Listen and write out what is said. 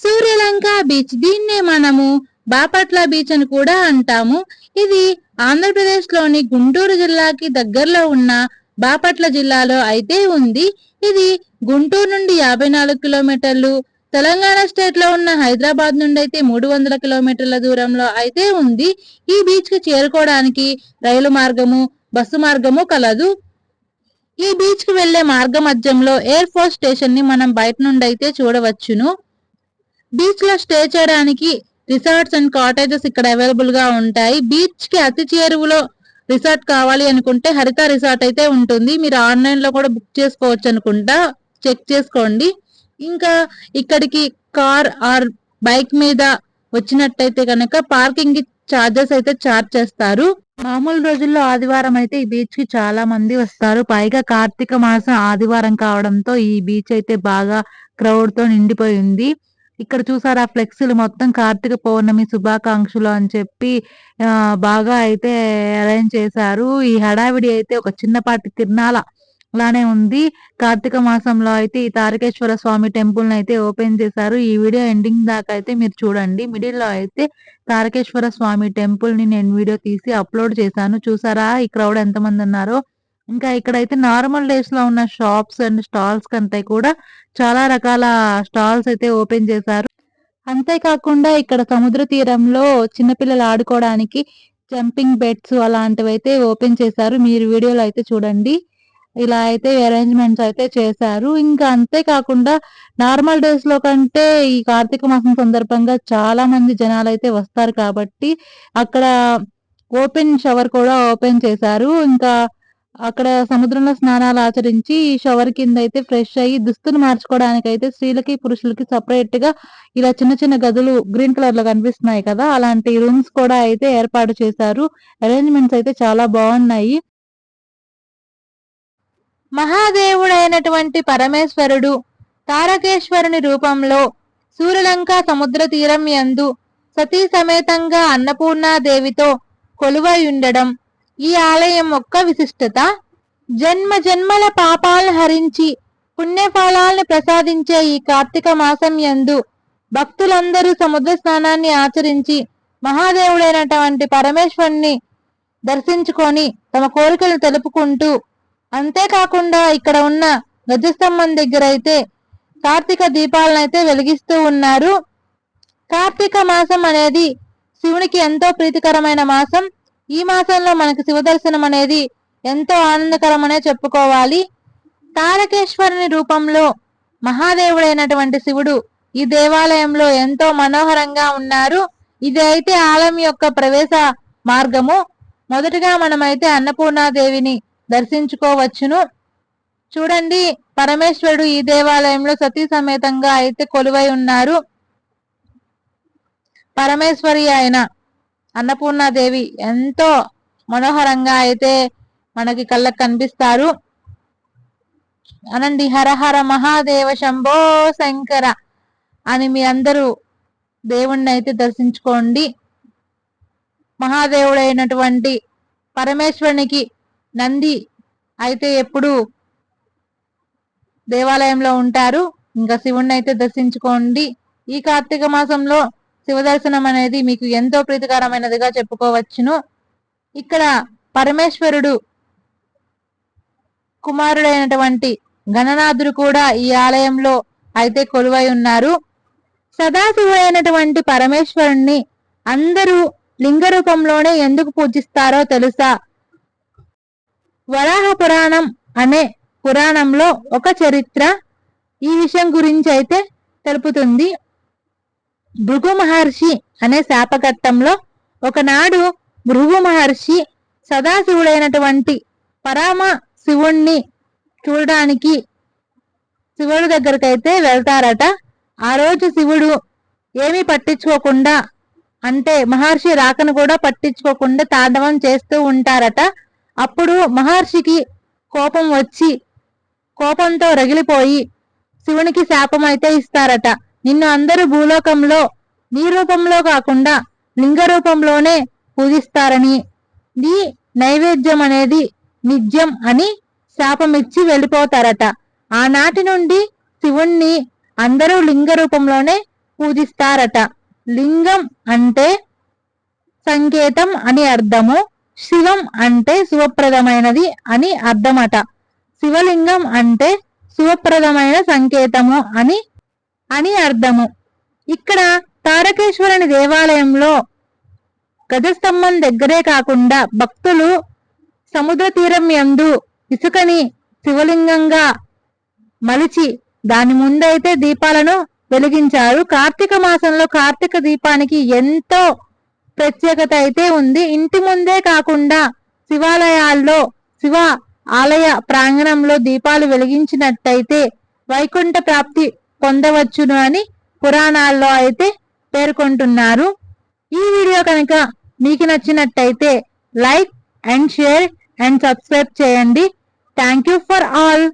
Suryalanka beach, దీన్నే మనము Bapatla beach అని కూడా అంటాము. ఇది ఆంధ్రప్రదేశ్ లోని గుంటూరు జిల్లాకి దగ్గరలో ఉన్న బాపట్ల జిల్లాలో అయితే ఉంది. ఇది గుంటూరు నుండి 54 కిలోమీటర్లు, తెలంగాణ స్టేట్ లో ఉన్న హైదరాబాద్ నుండి అయితే 300 కిలోమీటర్ల దూరంలో అయితే ఉంది. ఈ బీచ్ కి చేరుకోవడానికి రైలు మార్గము, బస్సు మార్గము కలదు. ఈ బీచ్ కి వెళ్లే మార్గ మధ్యంలో ఎయిర్ ఫోర్స్ స్టేషన్ ని మనం బయట నుండి అయితే చూడవచ్చును. బీచ్ లో స్టే చేయడానికి రిసార్ట్స్ అండ్ కాటేజెస్ ఇక్కడ అవైలబుల్ గా ఉంటాయి. బీచ్ కి అతి చేరువలో రిసార్ట్ కావాలి అనుకుంటే హరిత రిసార్ట్ అయితే ఉంటుంది. మీరు ఆన్లైన్ లో కూడా బుక్ చేసుకోవచ్చు అనుకుంటా, చెక్ చేసుకోండి. ఇంకా ఇక్కడికి కార్ ఆర్ బైక్ మీద వచ్చినట్టయితే కనుక పార్కింగ్ కి చార్జెస్ అయితే చార్జ్ చేస్తారు. మామూలు రోజుల్లో ఆదివారం అయితే ఈ బీచ్ కి చాలా మంది వస్తారు. పైగా కార్తీక మాసం ఆదివారం కావడంతో ఈ బీచ్ అయితే బాగా క్రౌడ్ తో నిండిపోయింది. ఇక్కడ చూసారా ఫ్లెక్సీలు మొత్తం కార్తీక పౌర్ణమి శుభాకాంక్షలు అని చెప్పి బాగా అయితే అరేంజ్ చేశారు. ఈ హడావిడి అయితే ఒక చిన్నపాటి తిరణాల లానే ఉంది. కార్తీక మాసంలో అయితే ఈ తారకేశ్వర స్వామి టెంపుల్ ని అయితే ఓపెన్ చేశారు. ఈ వీడియో ఎండింగ్ దాకా అయితే మీరు చూడండి. మిడిల్ లో అయితే తారకేశ్వర స్వామి టెంపుల్ ని నేను వీడియో తీసి అప్లోడ్ చేశాను. చూసారా ఈ క్రౌడ్ ఎంత మంది ఉన్నారో. ఇంకా ఇక్కడైతే నార్మల్ డేస్ లో ఉన్న షాప్స్ అండ్ స్టాల్స్ కంటే కూడా చాలా రకాల స్టాల్స్ అయితే ఓపెన్ చేశారు. అంతేకాకుండా ఇక్కడ సముద్ర తీరంలో చిన్నపిల్లలు ఆడుకోవడానికి జంపింగ్ బెడ్స్ అలాంటివి అయితే ఓపెన్ చేశారు. మీరు వీడియోలో అయితే చూడండి. ఇలా అయితే అరేంజ్మెంట్స్ అయితే చేశారు. ఇంకా అంతేకాకుండా నార్మల్ డేస్ లో కంటే ఈ కార్తీక మాసం సందర్భంగా చాలా మంది జనాలు అయితే వస్తారు కాబట్టి అక్కడ ఓపెన్ షవర్ కూడా ఓపెన్ చేశారు. ఇంకా అక్కడ సముద్రంలో స్నానాలు ఆచరించి షవర్ కింద అయితే ఫ్రెష్ అయ్యి దుస్తులు మార్చుకోవడానికి అయితే స్త్రీలకి పురుషులకి సపరేట్ గా ఇలా చిన్న చిన్న గదులు గ్రీన్ కలర్ లో కనిపిస్తున్నాయి కదా, అలాంటి రూమ్స్ కూడా అయితే ఏర్పాటు చేశారు. అరేంజ్మెంట్స్ అయితే చాలా బాగున్నాయి. మహాదేవుడైనటువంటి పరమేశ్వరుడు తారకేశ్వరుని రూపంలో సూర్యలంక సముద్ర తీరం యందు సతీ సమేతంగా అన్నపూర్ణాదేవితో కొలువై ఉండడం ఈ ఆలయం యొక్క విశిష్టత. జన్మ జన్మల పాపాలను హరించి పుణ్యఫలాలను ప్రసాదించే ఈ కార్తీక మాసం యందు భక్తులందరూ సముద్ర స్నానాన్ని ఆచరించి మహాదేవుడైనటువంటి పరమేశ్వరుని దర్శించుకొని తమ కోరికలను తెలుపుకుంటూ, అంతేకాకుండా ఇక్కడ ఉన్న గజస్తంభం దగ్గర అయితే కార్తీక దీపాలను అయితే వెలిగిస్తూ ఉన్నారు. కార్తీక మాసం అనేది శివునికి ఎంతో ప్రీతికరమైన మాసం. ఈ మాసంలో మనకు శివ దర్శనం అనేది ఎంతో ఆనందకరమనే చెప్పుకోవాలి. తారకేశ్వరుని రూపంలో మహాదేవుడైనటువంటి శివుడు ఈ దేవాలయంలో ఎంతో మనోహరంగా ఉన్నారు. ఇది అయితే ఆలయం యొక్క ప్రవేశ మార్గము. మొదటగా మనమైతే అన్నపూర్ణాదేవిని దర్శించుకోవచ్చును. చూడండి, పరమేశ్వరుడు ఈ దేవాలయంలో సతీ సమేతంగా అయితే కొలువై ఉన్నారు. పరమేశ్వరి అయిన అన్నపూర్ణాదేవి ఎంతో మనోహరంగా అయితే మనకి కళ్ళకు కనిపిస్తారు. అనండి హరహర మహాదేవ శంభో శంకర అని మీ అందరూ దేవుణ్ణి అయితే దర్శించుకోండి. మహాదేవుడైనటువంటి పరమేశ్వరునికి నంది అయితే ఎప్పుడు దేవాలయంలో ఉంటారు. ఇంకా శివుణ్ణి అయితే దర్శించుకోండి. ఈ కార్తీక మాసంలో శివ దర్శనం అనేది మీకు ఎంతో ప్రీతికరమైనదిగా చెప్పుకోవచ్చును. ఇక్కడ పరమేశ్వరుడు కుమారుడైనటువంటి గణనాథుడు కూడా ఈ ఆలయంలో అయితే కొలువై ఉన్నారు. సదాశివుడైనటువంటి పరమేశ్వరుణ్ణి అందరూ లింగ రూపంలోనే ఎందుకు పూజిస్తారో తెలుసా? వరాహ పురాణం అనే పురాణంలో ఒక చరిత్ర ఈ విషయం గురించి అయితే తెలుపుతుంది. భృగు మహర్షి అనే శాపఘట్టంలో ఒకనాడు భృగు మహర్షి సదాశివుడైనటువంటి పరమ శివుణ్ణి చూడడానికి శివుడి దగ్గరకైతే వెళ్తారట. ఆ రోజు శివుడు ఏమీ పట్టించుకోకుండా, అంటే మహర్షి రాకను కూడా పట్టించుకోకుండా తాండవం చేస్తూ ఉంటారట. అప్పుడు మహర్షికి కోపం వచ్చి కోపంతో రగిలిపోయి శివునికి శాపం అయితే ఇస్తారట. నిన్ను అందరూ భూలోకంలో నీ రూపంలో కాకుండా లింగ రూపంలోనే పూజిస్తారని, నీ నైవేద్యం అనేది నిత్యం అని శాపమిచ్చి వెళ్ళిపోతారట. ఆనాటి నుండి శివుణ్ణి అందరూ లింగ రూపంలోనే పూజిస్తారట. లింగం అంటే సంకేతం అని అర్థము. శివం అంటే శుభప్రదమైనది అని అర్థమట. శివలింగం అంటే శుభప్రదమైన సంకేతము అని అర్థము. ఇక్కడ తారకేశ్వరుని దేవాలయంలో గజస్తంభం దగ్గరే కాకుండా భక్తులు సముద్ర తీరం యందు ఇసుకని శివలింగంగా మలిచి దాని ముందైతే దీపాలను వెలిగించారు. కార్తీక మాసంలో కార్తీక దీపానికి ఎంతో ప్రత్యేకత అయితే ఉంది. ఇంటి ముందే కాకుండా శివాలయాల్లో శివ ఆలయ ప్రాంగణంలో దీపాలు వెలిగించినట్టయితే వైకుంఠ ప్రాప్తి పొందవచ్చును అని పురాణాల్లో అయితే పేర్కొంటున్నారు. ఈ వీడియో కనుక మీకు నచ్చినట్టయితే like and share and subscribe చేయండి. Thank you for all.